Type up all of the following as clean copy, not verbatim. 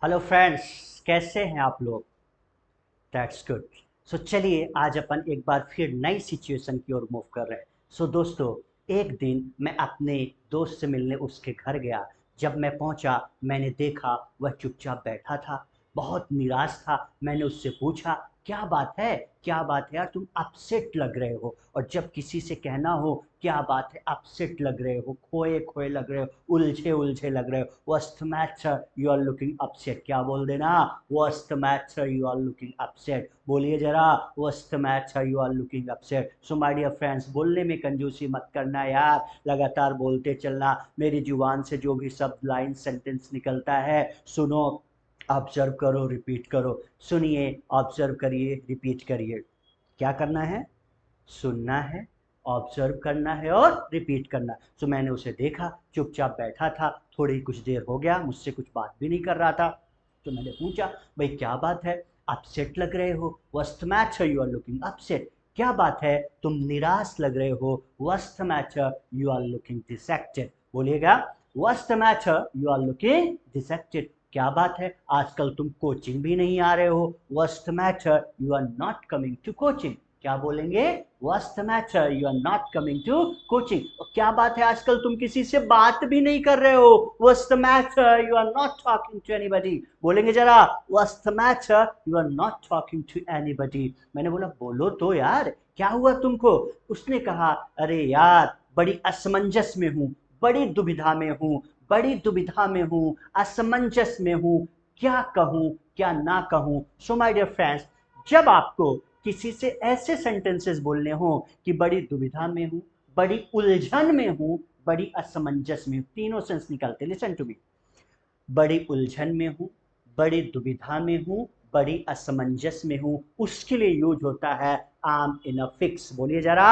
Hello friends, कैसे हैं आप लोग? That's good. सो चलिए आज अपन एक बार फिर नई सिचुएशन की ओर मूव कर रहे हैं। सो दोस्तों, एक दिन मैं अपने दोस्त से मिलने उसके घर गया। जब मैं पहुंचा, मैंने देखा वह चुपचाप बैठा था, बहुत निराश था। मैंने उससे पूछा, क्या बात है? क्या बात है यार, तुम अपसेट लग रहे हो। और जब किसी से कहना हो क्या बात है, अपसेट लग रहे हो, खोए खोए लग रहे हो, उलझे उलझे लग रहे हो, what's the matter, you are looking upset, क्या बोल देना? What's the matter, you are looking upset. बोलिए जरा, what's the matter, you are looking upset. So my dear friends, बोलने में कंजूसी मत करना यार, लगातार बोलते चलना। मेरी जुबान से जो भी शब्द, लाइन, सेंटेंस निकलता है, सुनो, ऑब्जर्व करो, रिपीट करो। सुनिए, ऑब्जर्व करिए, रिपीट करिए। क्या करना है? सुनना है, ऑब्जर्व करना है और रिपीट करना। सो मैंने उसे देखा, चुपचाप बैठा था। थोड़ी कुछ देर हो गया, मुझसे कुछ बात भी नहीं कर रहा था। तो मैंने पूछा, भाई क्या बात है, अपसेट लग रहे हो, what's the matter, you are looking upset. क्या बात है, तुम निराश लग रहे हो, what's the matter, you are looking dejected. बोलिएगा, what's the matter, you are looking dejected. क्या बात है, आजकल तुम कोचिंग भी नहीं आ रहे हो, what's the matter, you are not coming to coaching. क्या बोलेंगे? What's the matter? You are not coming to coaching. और क्या बात है, आजकल तुम किसी से बात भी नहीं कर रहे हो, What's the matter? You are not talking to anybody. बोलेंगे जरा, What's the matter? You are not talking to anybody. मैंने बोला, बोलो तो यार, क्या हुआ तुमको? उसने कहा, अरे यार, बड़ी असमंजस में हूँ, बड़ी दुविधा में हूँ, बड़ी दुविधा में हूँ, असमंजस में हूँ, क्या कहूँ क्या ना कहूँ। सो माय डियर फ्रेंड्स, जब आपको किसी से ऐसे सेंटेंसेस बोलने हो कि बड़ी दुविधा में हूं, बड़ी उलझन में हूं, बड़ी असमंजस में हूं, तीनों सेंस निकलते। Listen to me. बड़ी उलझन में हूं, बड़ी दुविधा में हूं, बड़ी असमंजस में हूं, उसके लिए यूज होता है आम इन अ फिक्स। बोलिए जरा,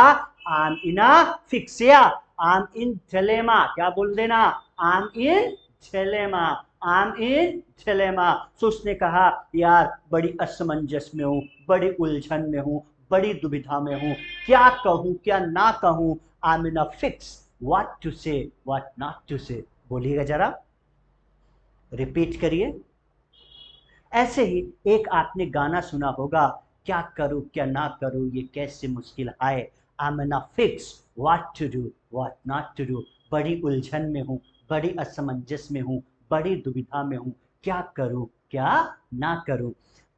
आम इन अ फिक्स या आम इन डिलेमा। क्या बोल देना? आम इन डिलेमा, आम इन डिलेमा। सो उसने कहा, यार बड़ी असमंजस में हूं, बड़ी उलझन में हूं, बड़ी दुविधा में हूं, क्या कहूं क्या ना कहूं, I am in a fix, what to say, what not to say. बोलिएगा जरा, रिपीट करिए। ऐसे ही एक आपने गाना सुना होगा, क्या करूं क्या ना करूं, ये कैसे मुश्किल आए, I am not fix, what to do, what not to do. बड़ी उलझन में हूं, बड़ी असमंजस में हूं, बड़ी दुविधा में हूं, क्या करूं क्या ना करूं।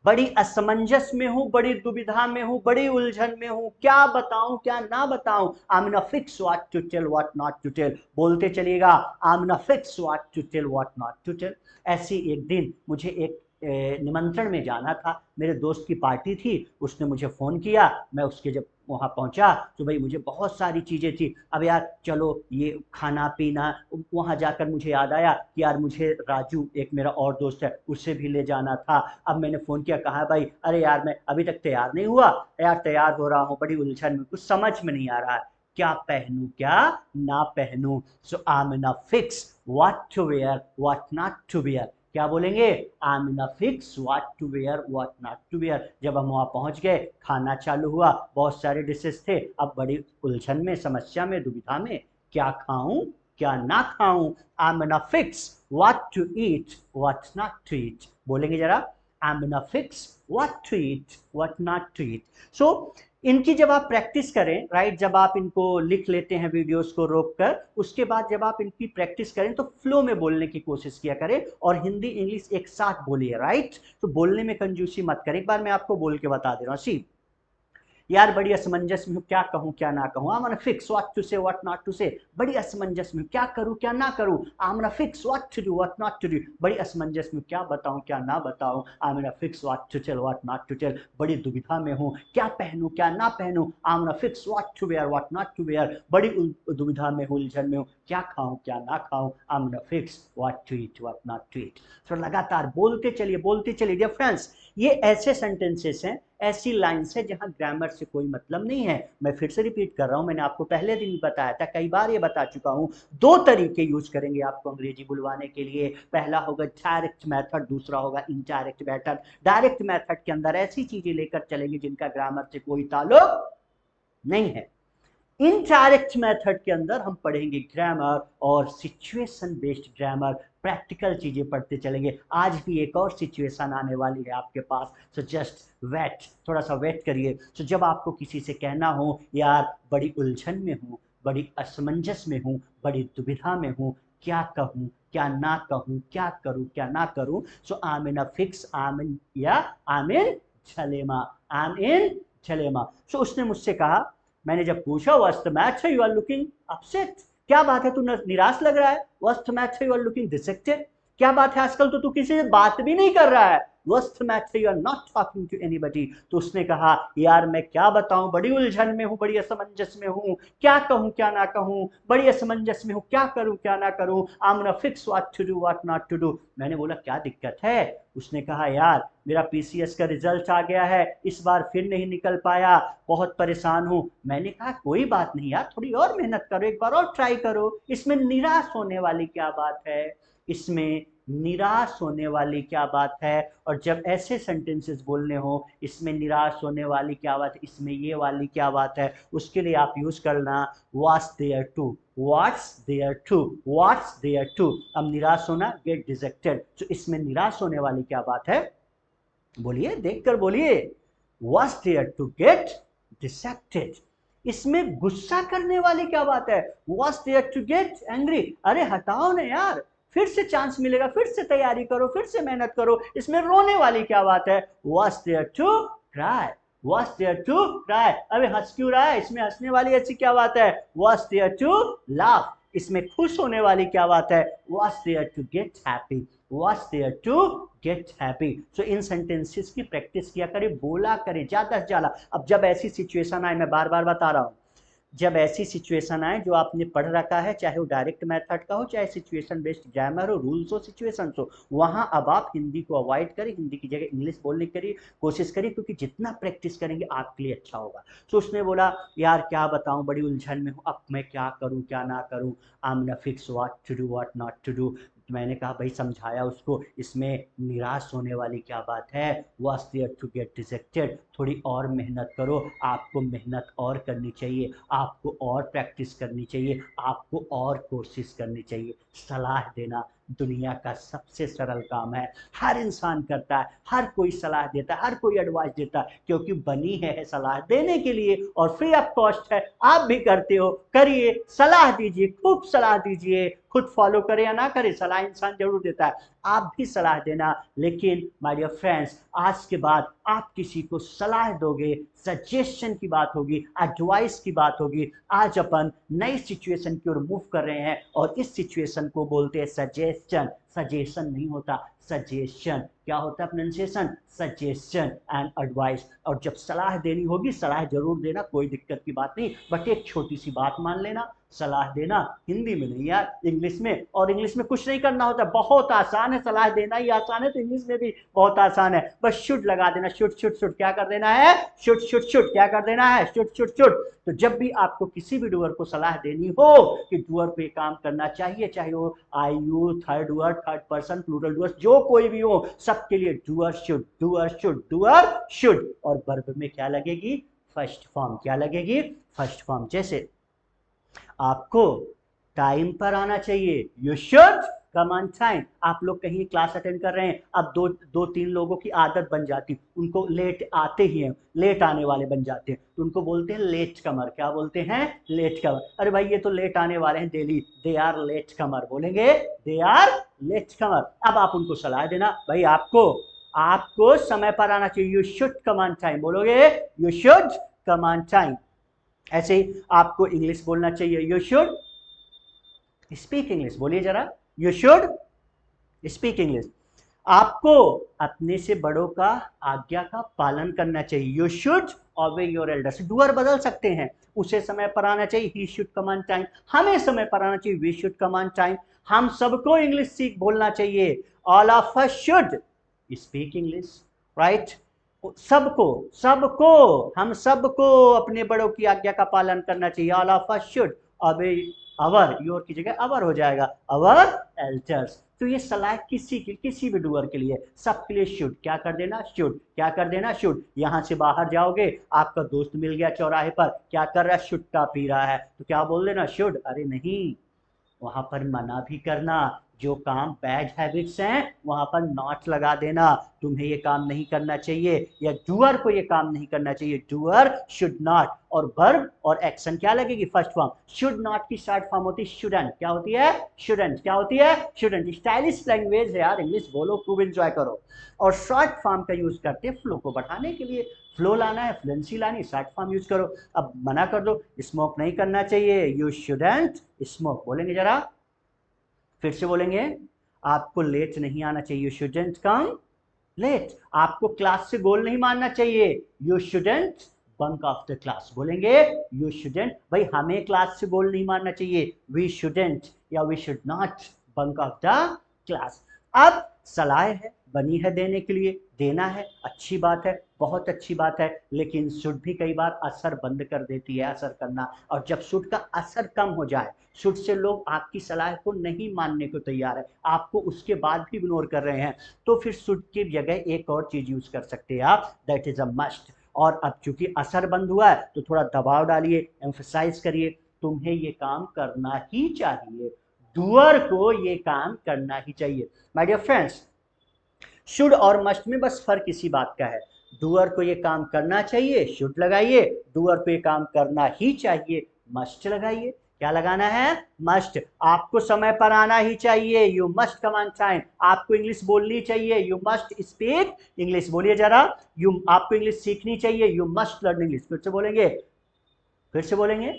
बड़ी असमंजस में हूं, बड़ी दुविधा में हूं, बड़ी उलझन में हूं, क्या बताऊं क्या ना बताऊं, I am not fix, what to tell, what not to tell. बोलते चलिएगा, I am not fix, what to tell, what not to tell. ऐसी एक दिन मुझे एक निमंत्रण में जाना था, मेरे दोस्त की पार्टी थी। उसने मुझे फ़ोन किया, मैं उसके जब वहाँ पहुँचा तो भाई मुझे बहुत सारी चीज़ें थी। अब यार चलो, ये खाना पीना, वहाँ जाकर मुझे याद आया कि यार मुझे राजू, एक मेरा और दोस्त है, उससे भी ले जाना था। अब मैंने फ़ोन किया, कहा भाई, अरे यार मैं अभी तक तैयार नहीं हुआ यार, तैयार हो रहा हूँ, बड़ी उलझन में, कुछ समझ में नहीं आ रहा है, क्या पहनूं क्या ना पहनूं। So I am not fix, what to wear, what not to wear. क्या बोलेंगे? I am in a fix, what to wear, what not to wear. जब हम वहां पहुंच गए, खाना चालू हुआ, बहुत सारे डिशेस थे। अब बड़ी उलझन में, समस्या में, दुविधा में, क्या खाऊं क्या ना खाऊं। I am in a fix, what to eat, what not to eat. बोलेंगे जरा, I am in a fix, what to eat, what not to eat. So इनकी जब आप प्रैक्टिस करें, राइट, जब आप इनको लिख लेते हैं वीडियोस को रोक कर, उसके बाद जब आप इनकी प्रैक्टिस करें तो फ्लो में बोलने की कोशिश किया करें, और हिंदी इंग्लिश एक साथ बोलिए, राइट। तो बोलने में कंजूसी मत करें। एक बार मैं आपको बोल के बता दे रहा हूँ, सी, यार बड़ी असमंजस में हूँ, क्या कहूँ क्या ना कहूँ, I am fix, what to say, what not to say. बड़ी असमंजस में हूँ, क्या करूँ क्या ना करूँ, I am fix, what to do, what not to do. बड़ी असमंजस में, क्या बताऊँ क्या ना बताऊँ, I am fix, what to tell, what not to tell. बड़ी दुविधा में हूँ, क्या पहनूं क्या ना पहनूं, I am fix, what to wear, what not to wear. बड़ी दुविधा में हूँ, उलझन में हूँ, क्या खाऊं क्या ना खाऊं, I am fix, what to eat, what not to eat. तो लगातार बोलते चलिए, बोलते चलिए। डियर फ्रेंड्स, ये ऐसे सेंटेंसेस हैं, ऐसी लाइन्स है जहां ग्रामर से कोई मतलब नहीं है। मैं फिर से रिपीट कर रहा हूं, मैंने आपको पहले दिन भी बताया था, कई बार ये बता चुका हूं। दो तरीके यूज करेंगे आपको अंग्रेजी बुलवाने के लिए। पहला होगा डायरेक्ट मेथड, दूसरा होगा इनडायरेक्ट मेथड। डायरेक्ट मेथड के अंदर ऐसी चीजें लेकर चलेंगे जिनका ग्रामर से कोई ताल्लुक नहीं है। इनडायरेक्ट मेथड के अंदर हम पढ़ेंगे ग्रामर और सिचुएशन बेस्ड ग्रामर, प्रैक्टिकल चीजें पढ़ते चलेंगे। आज भी एक और सिचुएशन आने वाली है आपके पास, सो जस्ट वेट, थोड़ा सा वेट करिए। सो जब आपको किसी से कहना हो यार बड़ी उलझन में हूँ, बड़ी असमंजस में हूँ, बड़ी दुविधा में हूँ, क्या कहूँ क्या ना कहूँ, क्या करूँ क्या ना करूँ, so I am in a fix, I am in या I am in छलेमा, I am इन छलेमा। सो उसने मुझसे कहा, मैंने जब पूछा what's the matter you are looking upset, क्या बात है तू निराश लग रहा है, what's the matter you are looking dejected, क्या बात है आजकल तो तू किसी से बात भी नहीं कर रहा है, what's the matter you are not talking to anybody. तो उसने कहा यार मैं क्या बताऊं, बड़ी उलझन में हूं, बड़ी असमंजस में हूं, क्या कहूं क्या ना कहूं, बड़ी असमंजस में हूं, क्या करूं क्या ना करूं, I am fix what to do what not to do. मैंने बोला क्या दिक्कत है, उसने कहा यार मेरा पीसीएस का रिजल्ट आ गया है, इस बार फिर नहीं निकल पाया, बहुत परेशान हूं। मैंने कहा कोई बात नहीं यार, थोड़ी और मेहनत करो, एक बार और ट्राई करो, इसमें निराश होने वाली क्या बात है, इसमें निराश होने वाली क्या बात है। और जब ऐसे सेंटेंसेस बोलने हो, इसमें निराश होने वाली क्या बात है, इसमें ये वाली क्या बात है, उसके लिए आप यूज करना what's there to, what's there to, what's there to. अब निराश होना गेट डिजेक्टेड, तो इसमें निराश होने वाली क्या बात है, बोलिए देखकर बोलिए, what's there to get dejected. इसमें गुस्सा करने वाली क्या बात है, what's there to get angry, अरे हटाओ ना यार, फिर से चांस मिलेगा, फिर से तैयारी करो, फिर से मेहनत करो, इसमें रोने वाली क्या बात है, what's there to cry, what's there to cry, अबे हंस क्यों रहा है, इसमें हंसने वाली ऐसी क्या बात है, व्हाट्स देयर टू लाफ, इसमें खुश होने वाली क्या बात है, what's there to get happy, what's there to get happy. So इन सेंटेंसेस की प्रैक्टिस किया करें, बोला करें ज्यादा से ज्यादा। अब जब ऐसी सिचुएशन आए, मैं बार बार बता रहा हूं, जब ऐसी सिचुएशन आए जो आपने पढ़ रखा है, चाहे वो डायरेक्ट मेथड का हो, चाहे सिचुएशन बेस्ड ग्रामर हो, रूल्स हो, सिचुएशन हो, वहां अब आप हिंदी को अवॉइड करें, हिंदी की जगह इंग्लिश बोलने की कोशिश करिए, क्योंकि जितना प्रैक्टिस करेंगे आपके लिए अच्छा होगा। तो उसने बोला यार क्या बताऊं, बड़ी उलझन में हूं, अब मैं क्या करूं क्या ना करूं, I am fix what to do what not to do. मैंने कहा भाई, समझाया उसको, इसमें निराश होने वाली क्या बात है, what's there to get dejected, थोड़ी और मेहनत करो, आपको मेहनत और करनी चाहिए, आपको और प्रैक्टिस करनी चाहिए, आपको और कोशिश करनी चाहिए। सलाह देना दुनिया का सबसे सरल काम है, हर इंसान करता है, हर कोई सलाह देता है, हर कोई एडवाइस देता है, क्योंकि बनी है सलाह देने के लिए और फ्री ऑफ कॉस्ट है। आप भी करते हो, करिए, सलाह दीजिए, खूब सलाह दीजिए, खुद फॉलो करे या ना करे, सलाह इंसान जरूर देता है, आप भी सलाह देना। लेकिन माय डियर फ्रेंड्स, आज के बाद आप किसी को सलाह दोगे, सजेशन की बात होगी, एडवाइस की बात होगी। आज अपन नई सिचुएशन की ओर मूव कर रहे हैं और इस सिचुएशन को बोलते हैं सजेशन। सजेशन नहीं होता, सजेशन क्या होता है, प्रोनाउंसिएशन, सजेशन एंड एडवाइस। और जब सलाह देनी होगी, सलाह जरूर देना, कोई दिक्कत की बात नहीं, बट एक छोटी सी बात मान लेना, सलाह देना हिंदी में नहीं यार, इंग्लिश में, और इंग्लिश में कुछ नहीं करना होता, बहुत आसान है, सलाह देना ही आसान है, तो इंग्लिश में भी बहुत आसान है, बस शुड लगा देना, शुड शुड शुड, क्या कर देना है, शुड शुड शुड, क्या कर देना है, शुड शुड शुड। तो जब भी आपको किसी भी डूअर को सलाह देनी हो कि डूअर पे काम करना चाहिए, चाहे वो I you, third doer, third person, plural doer, जो कोई भी हो, सबके लिए doer should, doer should, doer should. और वर्ब में क्या लगेगी, फर्स्ट फॉर्म, क्या लगेगी, फर्स्ट फॉर्म। जैसे आपको टाइम पर आना चाहिए, you should come on time. आप लोग कहीं क्लास अटेंड कर रहे हैं, अब दो तीन लोगों की आदत बन जाती, उनको लेट आते ही हैं, लेट आने वाले बन जाते हैं, तो उनको बोलते हैं लेट कमर। क्या बोलते हैं, लेट कमर। अरे भाई ये तो लेट आने वाले हैं डेली, दे आर लेट कमर, बोलेंगे दे आर लेट कमर। अब आप उनको सलाह देना, भाई आपको समय पर आना चाहिए, you should come on time, बोलोगे you should come on time. ऐसे ही आपको इंग्लिश बोलना चाहिए, यू शुड स्पीक इंग्लिश, बोलिए जरा, यू शुड स्पीक इंग्लिश। आपको अपने से बड़ों का आज्ञा का पालन करना चाहिए, you should obey your elders. Doer बदल सकते हैं, उसे समय पर आना चाहिए, he should come on time, हमें समय पर आना चाहिए, we should come on time. हम सबको इंग्लिश सीख बोलना चाहिए, all of us should speak English, right. सबको सबको हम सबको अपने बड़ों की आज्ञा का पालन करना चाहिए, ऑल ऑफ अस शुड ओबे अवर, योर की जगह अवर हो जाएगा, अवर एल्डर्स। तो ये सलाह किसी भी डूअर के लिए, सबके लिए शुड क्या कर देना, शुड क्या कर देना, शुड। यहां से बाहर जाओगे, आपका दोस्त मिल गया चौराहे पर, क्या कर रहा है, शुट्टा पी रहा है, तो क्या बोल देना, शुड। अरे नहीं, वहां पर मना भी करना, जो काम बैड हैबिट्स हैं वहां पर नॉट लगा देना, तुम्हें ये काम नहीं करना चाहिए, या डूअर को ये काम नहीं करना चाहिए, डूअर शुड नॉट। और वर्ब और एक्शन क्या लगेगी, फर्स्ट फॉर्म। शुड नॉट की शॉर्ट फॉर्म होती है शुडंट, क्या होती है, शुडंट, क्या होती है, शुडंट। स्टाइलिश लैंग्वेज है यार, इंग्लिश बोलो, खूब एंजॉय करो। और शॉर्ट फॉर्म का यूज करते हैं फ्लो को बढ़ाने के लिए, फ्लो लाना है, फ्लुएंसी लानी, शॉर्ट फॉर्म यूज करो। अब मना कर दो, स्मोक नहीं करना चाहिए, यू शुडंट स्मोक, बोलेंगे जरा, फिर से बोलेंगे, आपको लेट नहीं आना चाहिए, यू शुडंट कम लेट। आपको क्लास से गोल नहीं मारना चाहिए, you shouldn't bunk off the class, बोलेंगे यू शुडंट, भाई हमें क्लास से गोल नहीं मारना चाहिए, वी शुडंट या we should not bunk off the class. अब सलाह है, बनी है देने के लिए, देना है, अच्छी बात है, बहुत अच्छी बात है, लेकिन शुड भी कई बार असर बंद कर देती है, असर करना। और जब शुड का असर कम हो जाए, शुड से लोग आपकी सलाह को नहीं मानने को तैयार है, आपको उसके बाद भी इग्नोर कर रहे हैं, तो फिर शुड की जगह एक और चीज यूज कर सकते हैं आप, दैट इज अ मस्ट। और अब चूंकि असर बंद हुआ है तो थोड़ा दबाव डालिए, एम्फसाइज करिए, तुम्हें ये काम करना ही चाहिए, डूअर को ये काम करना ही चाहिए। माय डियर फ्रेंड्स, शुड और मस्ट में बस फर्क इसी बात का है, डूअर को ये काम करना चाहिए, शुड लगाइए, डूअर को ये काम करना ही चाहिए, मस्ट लगाइए। क्या लगाना है, मस्ट। आपको समय पर आना ही चाहिए, you must come on time. आपको इंग्लिश बोलनी चाहिए, यू मस्ट स्पीक इंग्लिश, बोलिए जरा, यू, आपको इंग्लिश सीखनी चाहिए, यू मस्ट लर्न इंग्लिश, फिर से बोलेंगे, फिर से बोलेंगे,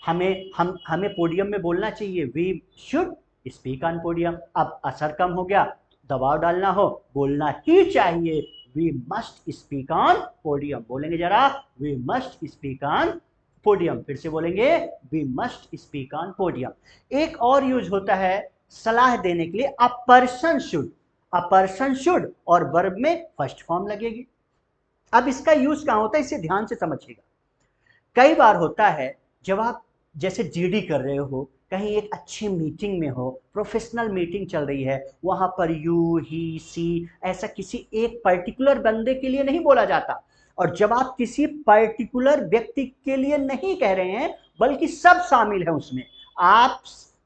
हमें पोडियम में बोलना चाहिए, we should speak on podium. अब असर कम हो गया, दबाव डालना हो, बोलना ही चाहिए, we must speak on podium, बोलेंगे जरा, we must speak on podium, फिर से बोलेंगे, we must speak on podium. एक और यूज होता है सलाह देने के लिए, a person should, a person should, और वर्ब में फर्स्ट फॉर्म लगेगी। अब इसका यूज कहां होता है, इसे ध्यान से समझिएगा। कई बार होता है जब आप जैसे जीडी कर रहे हो, कहीं एक अच्छी मीटिंग में हो, प्रोफेशनल मीटिंग चल रही है, वहां पर यू ही सी ऐसा किसी एक पर्टिकुलर बंदे के लिए नहीं बोला जाता। और जब आप किसी पर्टिकुलर व्यक्ति के लिए नहीं कह रहे हैं, बल्कि सब शामिल है उसमें, आप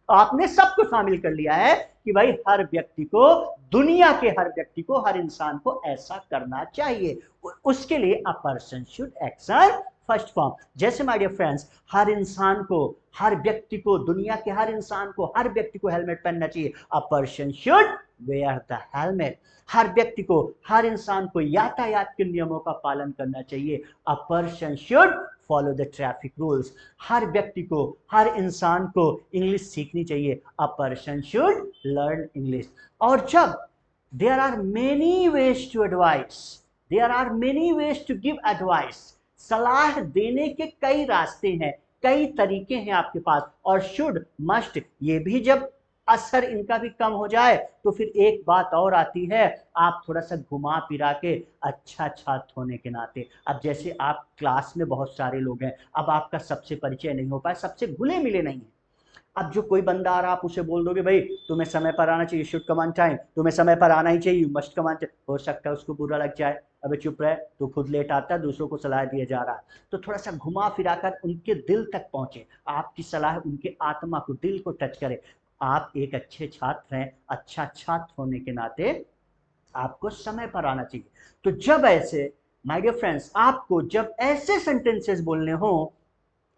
आपने सबको शामिल कर लिया है कि भाई हर व्यक्ति को, दुनिया के हर व्यक्ति को, हर इंसान को ऐसा करना चाहिए, उसके लिए a person should action first form. जैसे माय डियर फ्रेंड्स, हर इंसान को, हर व्यक्ति को, दुनिया के हर इंसान को, हर व्यक्ति को हेलमेट पहनना चाहिए, a person should wear the helmet. हर व्यक्ति को, हर इंसान को यातायात के नियमों का पालन करना चाहिए, a person should follow the traffic rules. हर व्यक्ति को, हर इंसान को इंग्लिश सीखनी चाहिए, a person should learn English. और जब there are many ways to advice, there are many ways to give advice, सलाह देने के कई रास्ते हैं, कई तरीके हैं आपके पास, और शुड मस्ट ये भी जब असर इनका भी कम हो जाए, तो फिर एक बात और आती है, आप थोड़ा सा घुमा फिरा के, अच्छा छात्र होने के नाते, अब जैसे आप क्लास में बहुत सारे लोग हैं, अब आपका सबसे परिचय नहीं हो पाया, सबसे घुले मिले नहीं है, अब जो कोई बंदा आ रहा, आप उसे बोल दोगे भाई तुम्हें समय पर आना चाहिए, शुड कम ऑन टाइम, तुम्हें समय पर आना ही चाहिए, you must come on time, हो सकता है उसको बुरा लग जाए, अबे चुप रहे, तो खुद लेट आता है, दूसरों को सलाह दिया जा रहा है। तो थोड़ा सा घुमा फिराकर उनके दिल तक पहुंचे, आपकी सलाह उनके आत्मा को, दिल को टच करे। आप एक अच्छे छात्र हैं, अच्छा छात्र होने के नाते आपको समय पर आना चाहिए। तो जब ऐसे, माय डियर फ्रेंड्स, आपको जब ऐसे सेंटेंसेस बोलने हो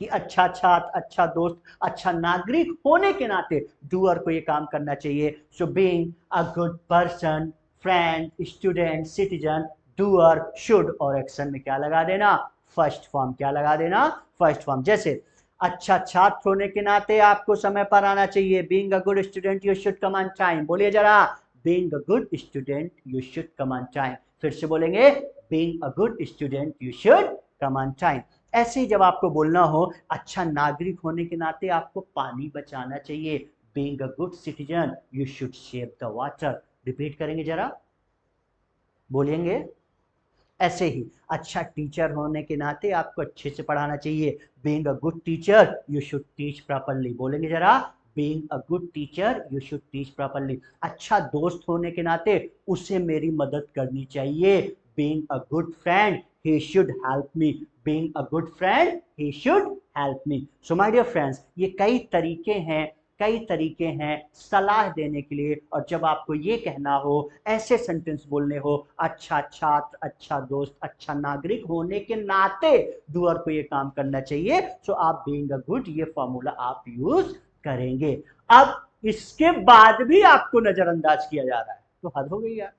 कि अच्छा छात्र, अच्छा दोस्त, अच्छा नागरिक होने के नाते डूअर को ये काम करना चाहिए, so being a good person, friend, student, citizen, doer should, और एक्शन में क्या लगा देना, फर्स्ट फॉर्म, क्या लगा देना, फर्स्ट फॉर्म। जैसे अच्छा छात्र होने के नाते आपको समय पर आना चाहिए, being a good student you should come on time, बोलिए जरा, being a good student you should come on time, फिर से बोलेंगे, being a good student you should come on time. ऐसे ही जब आपको बोलना हो, अच्छा नागरिक होने के नाते आपको पानी बचाना चाहिए, being a good citizen you should save the water, repeat करेंगे जरा, बोलेंगे, ऐसे ही अच्छा टीचर होने के नाते आपको अच्छे से पढ़ाना चाहिए। Being a good teacher you should teach properly. बोलेंगे जरा, being a good teacher you should teach properly. अच्छा दोस्त होने के नाते उसे मेरी मदद करनी चाहिए। Being a good friend he should help me। being a good friend he should help me। so my dear friends, ये कई तरीके हैं सलाह देने के लिए। और जब आपको ये कहना हो, ऐसे सेंटेंस बोलने हो, अच्छा छात्र, अच्छा दोस्त, अच्छा नागरिक होने के नाते डूअर को ये काम करना चाहिए, सो आप बीइंग अ गुड ये फॉर्मूला आप यूज करेंगे। अब इसके बाद भी आपको नजरअंदाज किया जा रहा है तो हद हो गई यार।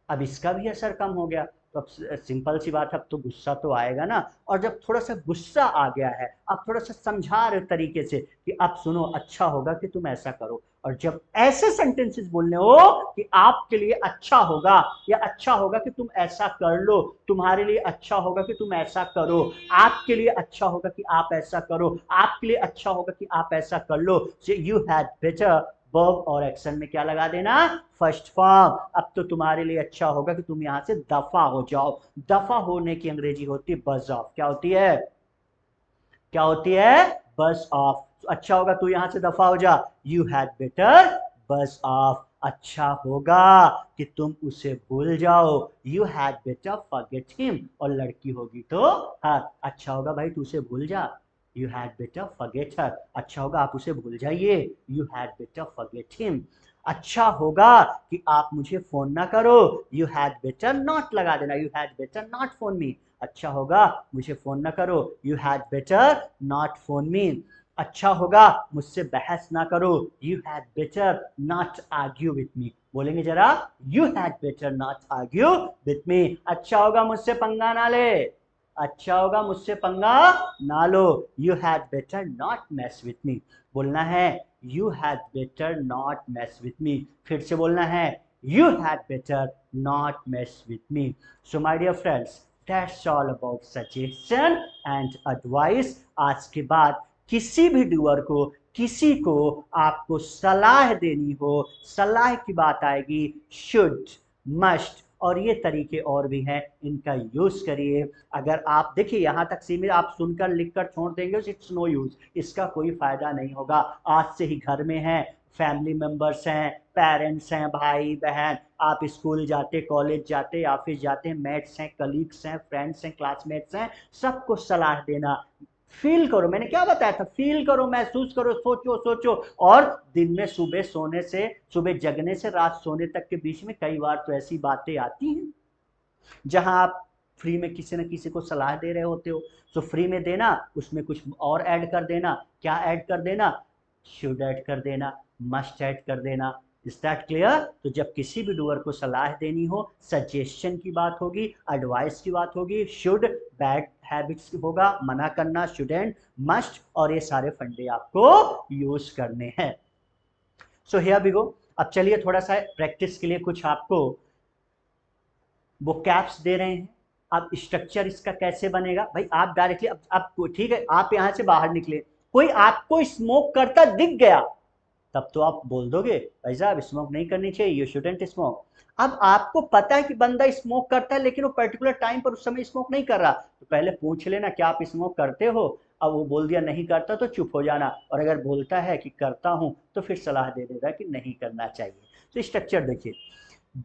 अब इसका भी असर कम हो गया तो अब सिंपल सी बात है, अब तो गुस्सा तो आएगा ना। और जब थोड़ा सा गुस्सा आ गया है, अब थोड़ा सा समझा रहे तरीके से कि अब सुनो, अच्छा होगा कि तुम ऐसा करो। और जब ऐसे सेंटेंसेस बोलने हो कि आपके लिए अच्छा होगा, या अच्छा होगा कि तुम ऐसा कर लो, तुम्हारे लिए अच्छा होगा कि तुम ऐसा करो, आपके लिए अच्छा होगा कि आप ऐसा करो, आपके लिए अच्छा होगा कि आप ऐसा कर लो, यू हैड बेटर वर्ब और एक्शन में क्या लगा देना, फर्स्ट फॉर्म। अब तो तुम्हारे लिए अच्छा होगा कि तुम यहां से दफा हो जाओ। दफा होने की अंग्रेजी होती है बज ऑफ। क्या होती है, क्या होती है, बज ऑफ। अच्छा होगा तू यहां से दफा हो जा, यू हैड बेटर बज ऑफ। अच्छा होगा कि तुम उसे भूल जाओ, you had better forget him. और लड़की होगी तो हाँ, अच्छा होगा भाई तू उसे भूल जा, यू हैड बेटर फॉरगेट हर। अच्छा होगा आप उसे भूल जाइए, you had better forget him. अच्छा होगा कि आप मुझे फोन ना करो, यू हैड बेटर नॉट लगा देना, you had better not phone me. अच्छा होगा मुझे फोन ना करो, you had better not phone me. अच्छा होगा मुझसे बहस ना करो, you had better not argue with me. बोलेंगे जरा, you had better not argue with me. अच्छा होगा मुझसे पंगा ना ले, अच्छा होगा मुझसे पंगा ना लो, you had better not mess with me. बोलना है you had better not mess with me. फिर से बोलना है you had better not mess with me. So my dear friends, that's all about suggestion and advice. आज के बाद किसी भी डूअर को, किसी को आपको सलाह देनी हो, सलाह की बात आएगी, शुड, मस्ट और ये तरीके और भी हैं, इनका यूज करिए। अगर आप देखिए यहां तक सीमित, आप सुनकर लिखकर छोड़ देंगे, इट्स नो यूज, इसका कोई फायदा नहीं होगा। आज से ही घर में हैं, फैमिली मेंबर्स हैं, पेरेंट्स हैं, भाई बहन, आप स्कूल जाते, कॉलेज जाते, ऑफिस जाते, मेट्स हैं, कलीग्स हैं, फ्रेंड्स हैं, क्लासमेट्स हैं, सबको सलाह देना। फील करो, मैंने क्या बताया था, फील करो, महसूस करो, सोचो सोचो। और दिन में सुबह सोने से, सुबह जगने से रात सोने तक के बीच में कई बार तो ऐसी बातें आती हैं जहां आप फ्री में किसी न किसी को सलाह दे रहे होते हो। तो फ्री में देना, उसमें कुछ और ऐड कर देना। क्या ऐड कर देना, शुड ऐड कर देना, मस्ट ऐड कर देना। Is that clear? तो जब किसी भी डूअर को सलाह देनी हो, सजेशन की बात होगी, एडवाइस की बात होगी, शुड, बैड हैबिट्स होगा, मना करना, शुडेंट, मस्ट, और ये सारे फंडे आपको यूज करने हैं। So here we go. अब चलिए थोड़ा सा प्रैक्टिस के लिए कुछ आपको वो कैप्स दे रहे हैं। अब स्ट्रक्चर इसका कैसे बनेगा भाई, आप डायरेक्टली अब ठीक है, आप यहां से बाहर निकले, कोई आपको स्मोक करता दिख गया, तब तो आप बोल दोगे भाई साहब स्मोक नहीं करनी चाहिए, यू शुडंट स्मोक। अब आपको पता है कि बंदा स्मोक करता है लेकिन वो पर्टिकुलर टाइम पर उस समय स्मोक नहीं कर रहा, तो पहले पूछ लेना क्या आप स्मोक करते हो। अब वो बोल दिया नहीं करता तो चुप हो जाना, और अगर बोलता है कि करता हूं तो फिर सलाह दे देगा कि नहीं करना चाहिए। तो स्ट्रक्चर देखिए,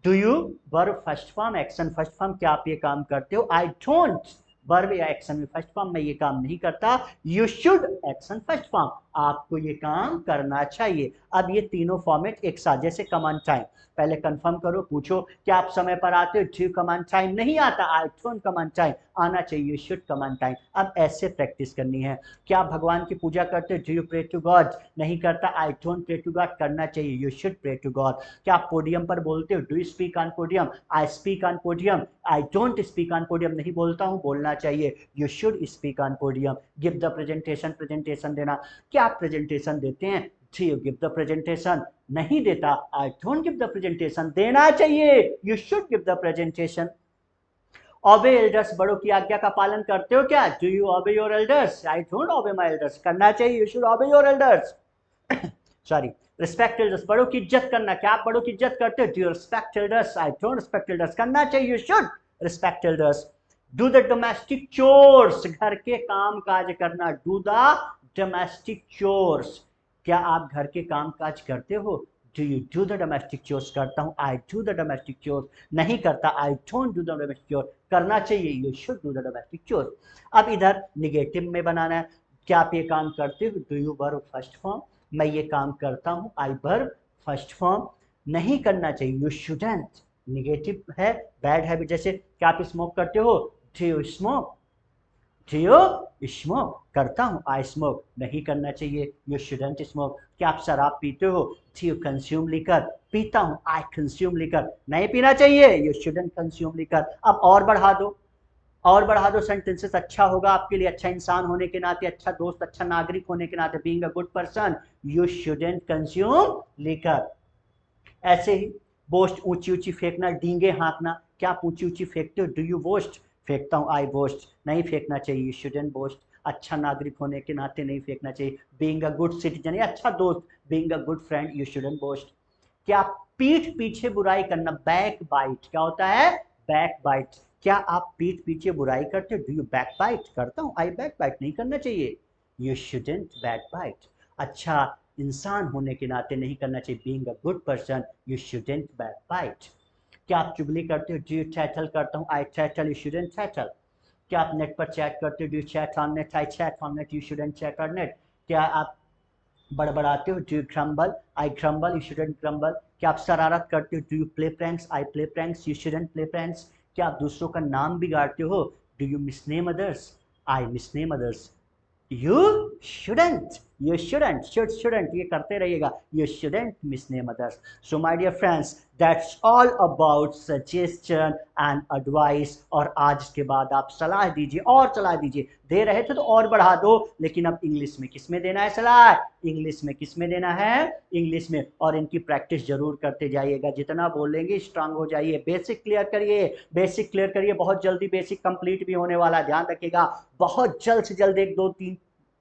do you, verb first form, action first form, क्या आप ये काम करते हो, आई डोंट, वर्ब या एक्शन में फर्स्ट फॉर्म, मैं ये काम नहीं करता, you should, action first form, आपको ये काम करना चाहिए। अब ये तीनों फॉर्मेट एक साथ, जैसे कमांड टाइम, पहले कंफर्म करो, पूछो क्या आप समय पर आते हो, डू कमांड टाइम, नहीं आता, आई डोंट कमांड टाइम, आना चाहिए, यू शुड कमांड टाइम। अब ऐसे प्रैक्टिस करनी है। क्या आप भगवान की पूजा करते हो, do you pray to God, नहीं करता, I don't pray to God, करना चाहिए, you should pray to God. क्या आप पोडियम पर बोलते हो, do you speak on podium, I speak on podium, I don't speak on podium, नहीं बोलता हूं, बोलना चाहिए, you should speak on podium. Give the presentation, presentation देना, क्या आप प्रेजेंटेशन देते हैं, do you give the presentation, नहीं देता, आई डोंट गिव द प्रेजेंटेशन, देना चाहिए, you should give the presentation. Obey elders, बड़ों की आज्ञा का पालन करते हो क्या, do you obey your elders, I don't obey my elders, करना चाहिए, you should obey your elders. Sorry, respect elders, बड़ों की इज्जत करना, क्या आप बड़ों की इज्जत करते हो, do you respect elders, I don't respect elders, करना चाहिए, you should respect elders, do the domestic chores, घर के काम काज करना, डू द डोमेस्टिक चोर्स, क्या आप घर के काम काज करते हो? Do you do the domestic chores, करता हूं, I do the domestic chores, नहीं करता, I don't do the domestic chores, करना चाहिए, you should do the domestic chores. अब इधर निगेटिव में बनाना है, क्या आप ये काम करते हो? Do you verb first form, मैं ये काम करता हूं, आई वर्ब फर्स्ट फॉर्म, नहीं करना चाहिए, यू शुडंट, निगेटिव है, बैड हैबिट, जैसे क्या आप स्मोक करते हो? Do you smoke, do you smoke, करता हूं, आई स्मोक, नहीं करना चाहिए, यू शुडंट स्मोक। क्या आप शराब पीते हो? डू यू कंज्यूम लिकर, पीता हूं, आई कंज्यूम लिकर, नहीं पीना चाहिए, यू शुडंट कंज्यूम लिकर। अब और बढ़ा दो, और बढ़ा दो सेंटेंसेस, अच्छा होगा आपके लिए, अच्छा इंसान होने के नाते, अच्छा दोस्त, अच्छा नागरिक होने के नाते, being a good person, you shouldn't consume liquor. ऐसे ही बोस्ट, ऊंची ऊंची फेंकना, डींगे हाँकना, क्या आप ऊंची ऊंची फेंकते हो? डू यू बोस्ट, फेंकता हूं, आई बोस्ट, नहीं फेंकना चाहिए, यू शुडंट बोस्ट। अच्छा नागरिक होने के नाते नहीं फेंकना चाहिए, बीइंग अ गुड सिटीजन, अच्छा दोस्त, being a good friend, you shouldn't boast. क्या पीठ पीछे बुराई करना, बैक बाइट, क्या होता है? बैक बाइट, क्या आप पीठ पीछे बुराई करते हो? डू यू बैक बाइट, करता हूं, आई बैक बाइट, नहीं करना चाहिए, यू शुडंट बैक बाइट। अच्छा इंसान होने के नाते नहीं करना चाहिए, being a good person, you shouldn't backbite. क्या आप चुगली करते हो? डू यू चैटल, करता हूं, I chatter, you shouldn't chatter. क्या आप नेट पर चैट करते हो? Do you chat on net, I chat on net, you shouldn't chat on net. क्या आप बड़बड़ाते हो? Do you grumble, I grumble, you shouldn't grumble. क्या आप शरारत करते हो? Do you play pranks, I play pranks, you shouldn't play pranks. क्या आप दूसरों का नाम बिगाड़ते हो? Do you misname others, I मिसनेम others, you shouldn't, you shouldn't, shouldn't ये करते रहिएगा, you shouldn't misname others. So my dear friends, that's all about suggestion and advice. और आज के बाद आप सलाह दीजिए, और सलाह दीजिए, दे रहे थे तो और बढ़ा दो, लेकिन अब इंग्लिश में किस में देना है सलाह? इंग्लिश में किस में देना है? इंग्लिश में। और इनकी प्रैक्टिस जरूर करते जाइएगा, जितना बोलेंगे स्ट्रांग हो जाइए, बेसिक क्लियर करिए, बेसिक क्लियर करिए, बहुत जल्दी बेसिक कंप्लीट भी होने वाला, ध्यान रखिएगा, बहुत जल्द से जल्द, एक दो तीन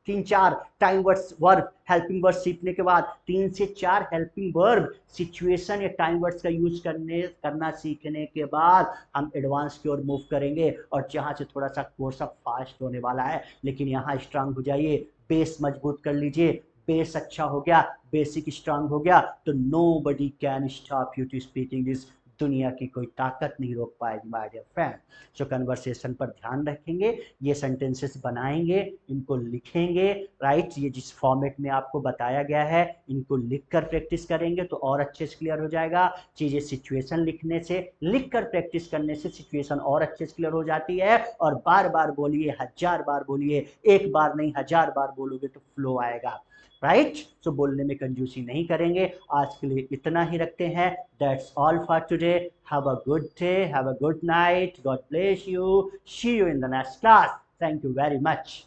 तीन चार time words, verb, helping word सीखने के बाद 3 से 4 हेल्पिंग वर्ब, सिचुएशन या टाइम वर्ड्स का यूज करना सीखने के बाद हम एडवांस की ओर मूव करेंगे, और जहां से थोड़ा सा कोर्स अब फास्ट होने वाला है, लेकिन यहाँ स्ट्रांग हो जाइए, बेस मजबूत कर लीजिए, बेस अच्छा हो गया, बेसिक स्ट्रांग हो गया, तो nobody can stop you to speak English, दुनिया की कोई ताकत नहीं रोक पाएगी my dear friend. So conversation पर ध्यान रखेंगे, ये सेंटेंसेस बनाएंगे, इनको लिखेंगे, राइट, ये जिस फॉर्मेट में आपको बताया गया है इनको लिखकर प्रैक्टिस करेंगे तो और अच्छे से क्लियर हो जाएगा। चीजें सिचुएशन लिखने से, लिखकर प्रैक्टिस करने से सिचुएशन और अच्छे से क्लियर हो जाती है। और बार बार बोलिए, 1000 बार बोलिए, एक बार नहीं 1000 बार बोलोगे तो फ्लो आएगा, राइट। सो बोलने में कंजूसी नहीं करेंगे। आज के लिए इतना ही रखते हैं। That's all for today. Have a good day, have a good night, God bless you, see you in the next class. Thank you very much.